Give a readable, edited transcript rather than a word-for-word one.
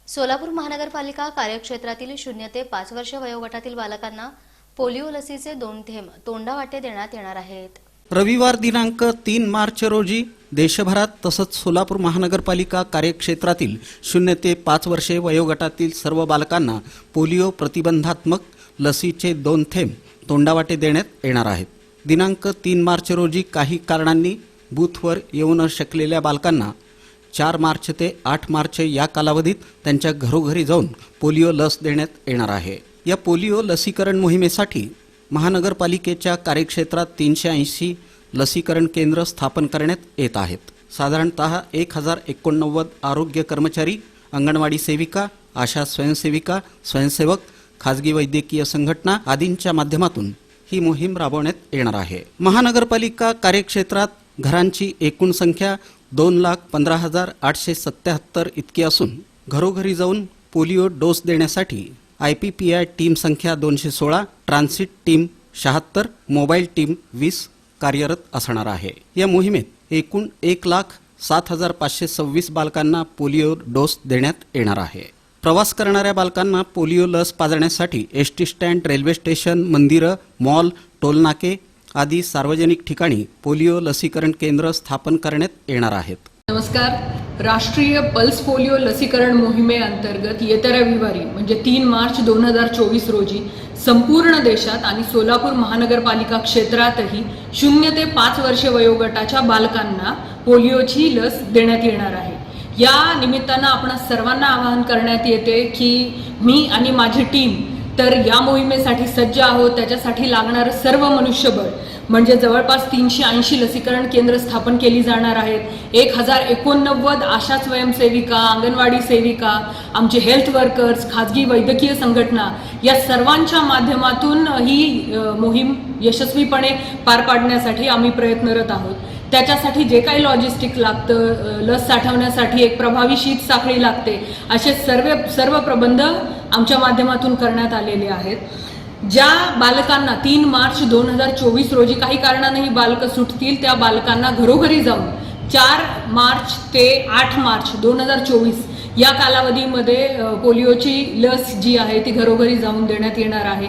सोलापूर महानगरपालिका कार्यक्षेत्रातील 0 ते 5 वर्ष वयोगटातील बालकांना पोलिओ लसीचे 2 थेंब तोंडावाटे देण्यात येणार आहेत। रविवार दिनांक 3 मार्च रोजी देशभरात तसंच सोलापूर महानगरपालिका कार्यक्षेत्रातील 0 ते 5 वर्षे वयोगटातील सर्व बालकांना पोलिओ प्रतिबंधात्मक लसीचे 2 थेंब तोंडावाटे देण्यात येणार आहेत। दिनांक 3 मार्च रोजी काही कारणांनी बूथवर येऊ न शकलेल्या बालकांना 4 मार्च ते 8 मार्च या कालावधीत त्यांच्या घरोघरी जाऊन पोलिओ लस देण्यात येणार आहे। या पोलिओ लसीकरण मोहिमेसाठी महानगरपालिकेच्या कार्यक्षेत्रात 380 लसीकरण केंद्र स्थापन करण्यात येत आहेत। साधारणतः 1089 आरोग्य कर्मचारी, अंगणवाडी सेविका, आशा स्वयंसेविका, स्वयंसेवक, खाजगी वैद्यकीय संघटना आदींच्या माध्यमातून ही मोहीम राबवण्यात येणार आहे। महानगरपालिका कार्यक्षेत्रात घरांची एकूण संख्या 2,15,877 इतकी असून घरोघरी जाऊन पोलिओ डोस देण्यासाठी IPPI टीम संख्या 216, ट्रान्सिट टीम 76, मोबाईल टीम 20 कार्यरत असणार आहे। या मोहिमेत एकूण 1,07,526 बालकांना पोलिओ डोस देण्यात येणार आहे। प्रवास करणाऱ्या बालकांना पोलिओ लस पाजण्यासाठी ST स्टँड, रेल्वे स्टेशन, मंदिरं, मॉल, टोलनाके आदी सार्वजनिक ठिकाणी पोलिओ लसीकरण केंद्र स्थापन करण्यात येणार आहेत। नमस्कार। राष्ट्रीय पल्स पोलिओ लसीकरण मोहिमेअंतर्गत येत्या रविवारी म्हणजे 3 मार्च 2024 रोजी संपूर्ण देशात आणि सोलापूर महानगरपालिका क्षेत्रातही 0 ते 5 वर्षे वयोगटाच्या बालकांना पोलिओची लस देण्यात येणार आहे। या निमित्तानं आपण सर्वांना आवाहन करण्यात येते की मी आणि माझी टीम तर या मोहिमेसाठी सज्ज आहोत। त्याच्यासाठी लागणारं सर्व मनुष्यबळ म्हणजे जवळपास 380 लसीकरण केंद्र स्थापन केली जाणार आहेत। 1089 आशा स्वयंसेविका, अंगणवाडी सेविका, आमचे हेल्थ वर्कर्स, खाजगी वैद्यकीय संघटना या सर्वांच्या माध्यमातून ही मोहीम यशस्वीपणे पार पाडण्यासाठी आम्ही प्रयत्नरत आहोत। त्याच्यासाठी जे काही लॉजिस्टिक लागतं, लस साठवण्यासाठी एक प्रभावी शीत साखळी लागते, असे सर्व प्रबंध आमच्या माध्यमातून करण्यात आलेले आहेत। ज्या बालकांना 3 मार्च 2024 रोजी काही कारणाने ही बालकं सुटतील त्या बालकांना घरोघरी जाऊन 4 मार्च ते 8 मार्च 2024 या कालावधीमध्ये पोलिओची लस जी आहे ती घरोघरी जाऊन देण्यात येणार आहे।